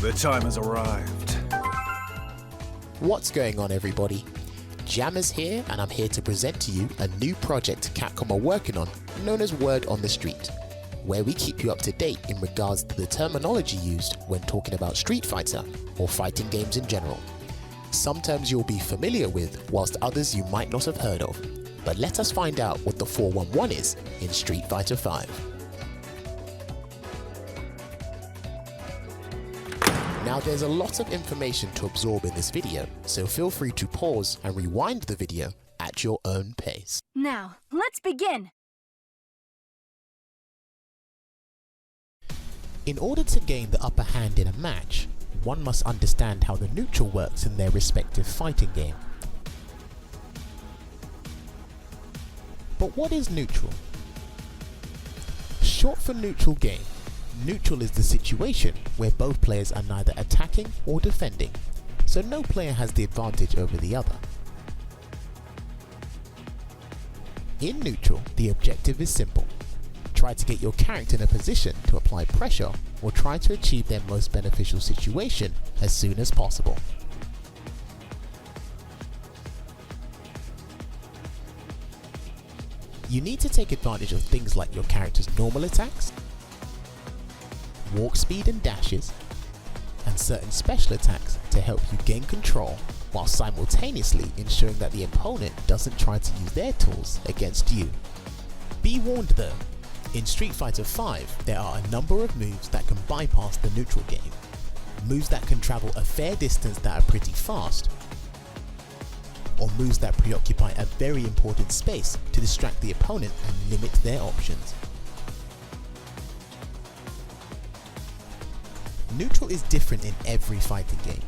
The time has arrived. What's going on, everybody? Jammer's here, and I'm here to present to you a new project Capcom are working on known as Word on the Street, where we keep you up to date in regards to the terminology used when talking about Street Fighter or fighting games in general. Some terms you'll be familiar with, whilst others you might not have heard of. But let us find out what the 411 is in Street Fighter V. Now, there's a lot of information to absorb in this video, so feel free to pause and rewind the video at your own pace. Now, let's begin! In order to gain the upper hand in a match, one must understand how the neutral works in their respective fighting game. But what is neutral? Short for neutral game, neutral is the situation where both players are neither attacking or defending, so no player has the advantage over the other. In neutral, the objective is simple. Try to get your character in a position to apply pressure or try to achieve their most beneficial situation as soon as possible. You need to take advantage of things like your character's normal attacks, walk speed and dashes, and certain special attacks to help you gain control while simultaneously ensuring that the opponent doesn't try to use their tools against you. Be warned though, in Street Fighter V there are a number of moves that can bypass the neutral game, moves that can travel a fair distance that are pretty fast, or moves that preoccupy a very important space to distract the opponent and limit their options. Neutral is different in every fighting game.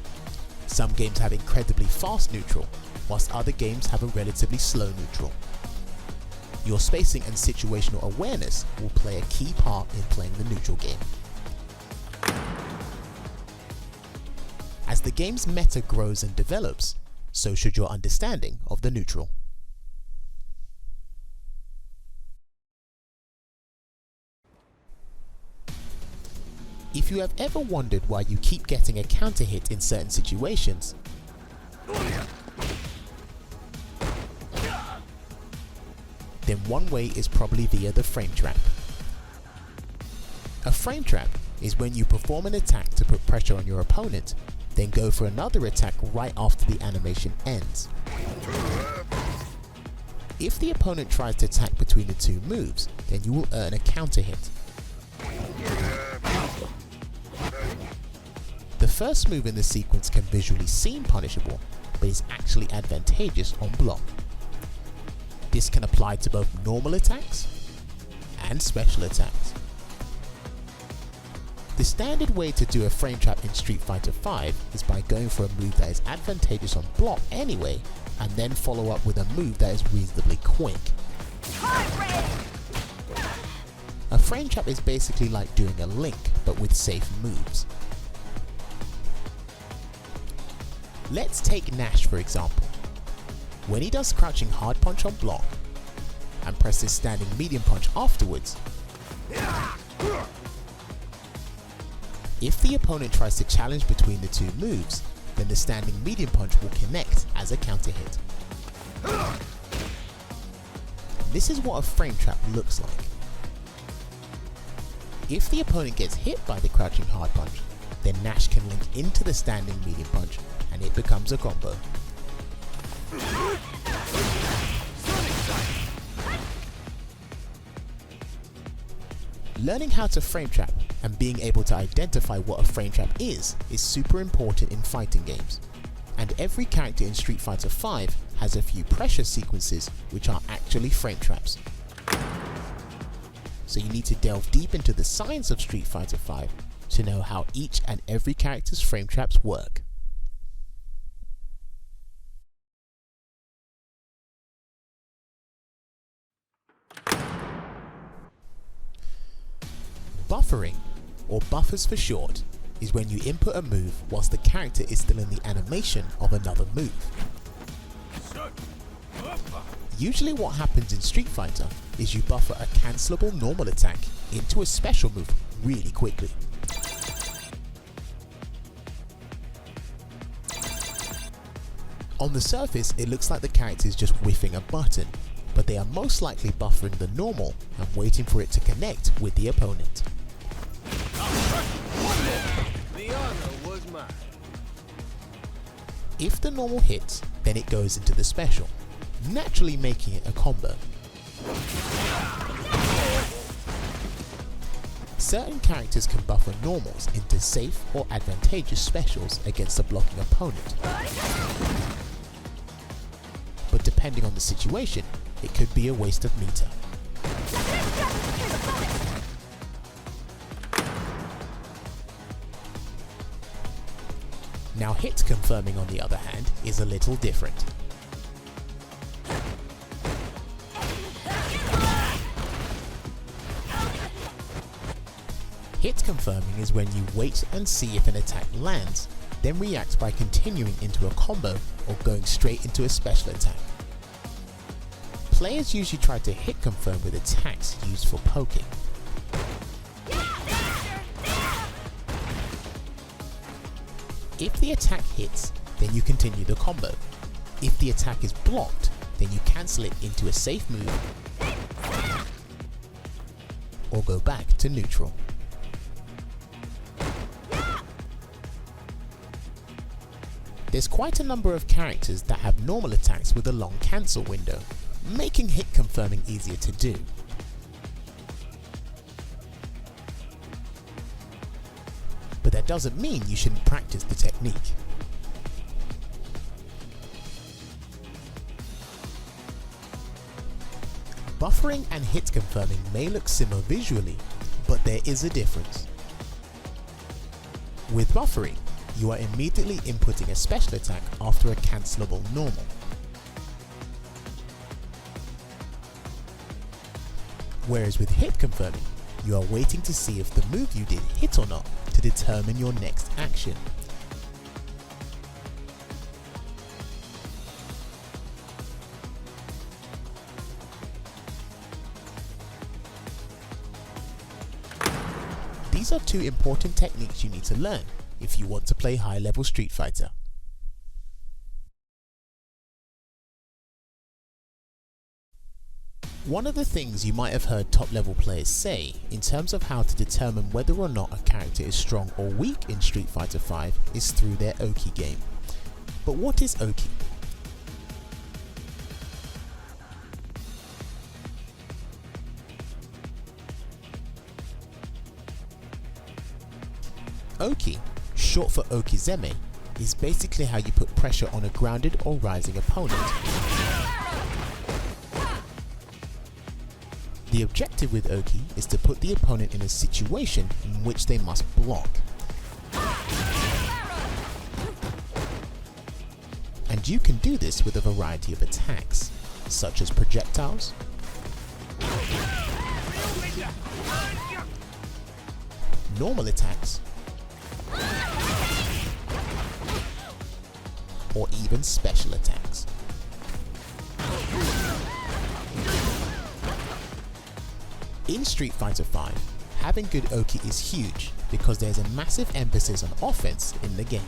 Some games have incredibly fast neutral, whilst other games have a relatively slow neutral. Your spacing and situational awareness will play a key part in playing the neutral game. As the game's meta grows and develops, so should your understanding of the neutral. If you have ever wondered why you keep getting a counter hit in certain situations, then one way is probably via the frame trap. A frame trap is when you perform an attack to put pressure on your opponent, then go for another attack right after the animation ends. If the opponent tries to attack between the two moves, then you will earn a counter hit. The first move in the sequence can visually seem punishable, but is actually advantageous on block. This can apply to both normal attacks and special attacks. The standard way to do a frame trap in Street Fighter V is by going for a move that is advantageous on block anyway, and then follow up with a move that is reasonably quick. A frame trap is basically like doing a link, but with safe moves. Let's take Nash for example. When he does crouching hard punch on block, and presses standing medium punch afterwards, if the opponent tries to challenge between the two moves, then the standing medium punch will connect as a counter hit. This is what a frame trap looks like. If the opponent gets hit by the crouching hard punch, then Nash can link into the standing medium punch and it becomes a combo. Learning how to frame trap and being able to identify what a frame trap is super important in fighting games. And every character in Street Fighter V has a few pressure sequences which are actually frame traps. So you need to delve deep into the science of Street Fighter V to know how each and every character's frame traps work. Buffering, or buffers for short, is when you input a move whilst the character is still in the animation of another move. Usually what happens in Street Fighter is you buffer a cancelable normal attack into a special move really quickly. On the surface, it looks like the character is just whiffing a button, but they are most likely buffering the normal and waiting for it to connect with the opponent. The honor was mine. If the normal hits, then it goes into the special, naturally making it a combo. Certain characters can buffer normals into safe or advantageous specials against a blocking opponent. But depending on the situation, it could be a waste of meter. Now hit confirming, on the other hand, is a little different. Hit confirming is when you wait and see if an attack lands, then react by continuing into a combo or going straight into a special attack. Players usually try to hit confirm with attacks used for poking. If the attack hits, then you continue the combo. If the attack is blocked, then you cancel it into a safe move or go back to neutral. There's quite a number of characters that have normal attacks with a long cancel window, making hit confirming easier to do. But that doesn't mean you shouldn't practice the technique. Buffering and hit confirming may look similar visually, but there is a difference. With buffering, you are immediately inputting a special attack after a cancelable normal. Whereas with hit confirming, you are waiting to see if the move you did hit or not to determine your next action. These are two important techniques you need to learn if you want to play high-level Street Fighter. One of the things you might have heard top-level players say in terms of how to determine whether or not a character is strong or weak in Street Fighter V is through their Oki game. But what is Oki? Oki, short for Okizeme, is basically how you put pressure on a grounded or rising opponent. The objective with Oki is to put the opponent in a situation in which they must block. And you can do this with a variety of attacks, such as projectiles, normal attacks, or even special attacks. In Street Fighter V, having good Oki is huge because there's a massive emphasis on offense in the game.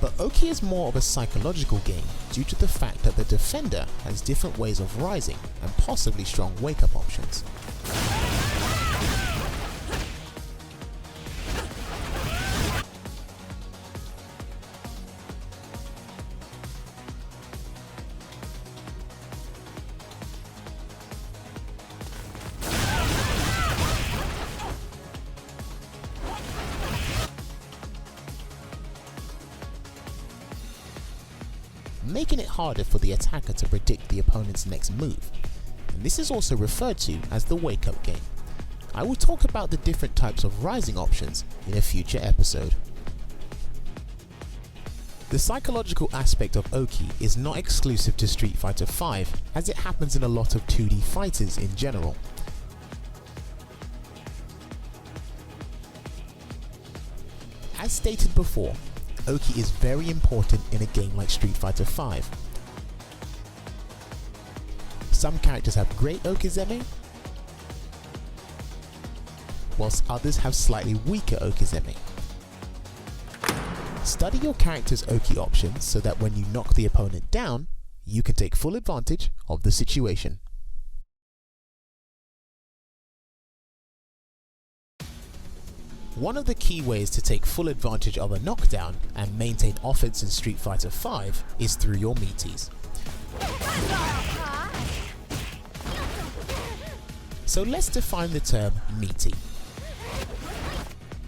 But Oki is more of a psychological game due to the fact that the defender has different ways of rising and possibly strong wake-up options. Making it harder for the attacker to predict the opponent's next move. And this is also referred to as the wake-up game. I will talk about the different types of rising options in a future episode. The psychological aspect of Oki is not exclusive to Street Fighter V, as it happens in a lot of 2D fighters in general. As stated before, Oki is very important in a game like Street Fighter V. Some characters have great Okizeme, whilst others have slightly weaker Okizeme. Study your character's Oki options so that when you knock the opponent down, you can take full advantage of the situation. One of the key ways to take full advantage of a knockdown and maintain offense in Street Fighter V is through your Meaties. So let's define the term meaty.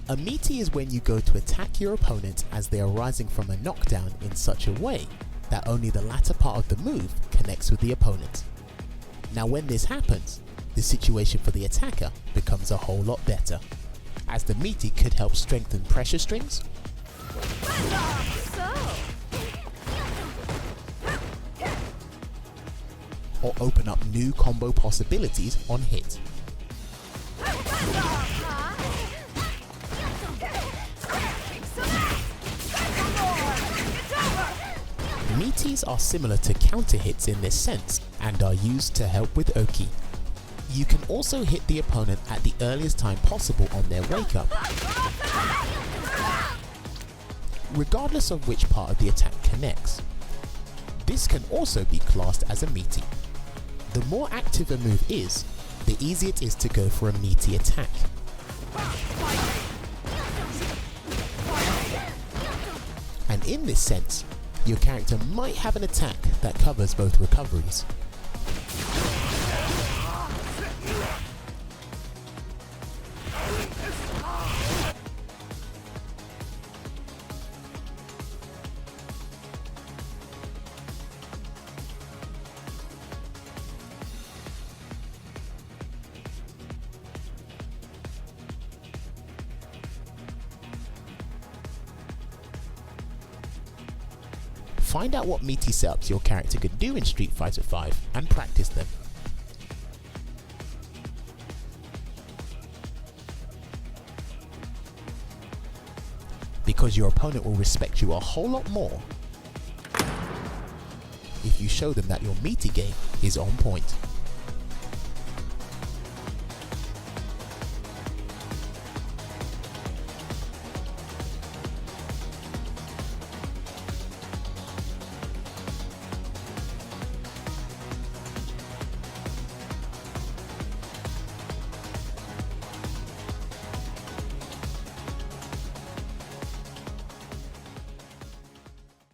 A meaty is when you go to attack your opponent as they are rising from a knockdown in such a way that only the latter part of the move connects with the opponent. Now when this happens, the situation for the attacker becomes a whole lot better, as the meaty could help strengthen pressure strings, or open up new combo possibilities on hit. Meaties are similar to counter hits in this sense and are used to help with Oki. You can also hit the opponent at the earliest time possible on their wake up, regardless of which part of the attack connects. This can also be classed as a meaty. The more active a move is, the easier it is to go for a meaty attack. And in this sense, your character might have an attack that covers both recoveries. Find out what meaty setups your character can do in Street Fighter V and practice them. Because your opponent will respect you a whole lot more if you show them that your meaty game is on point.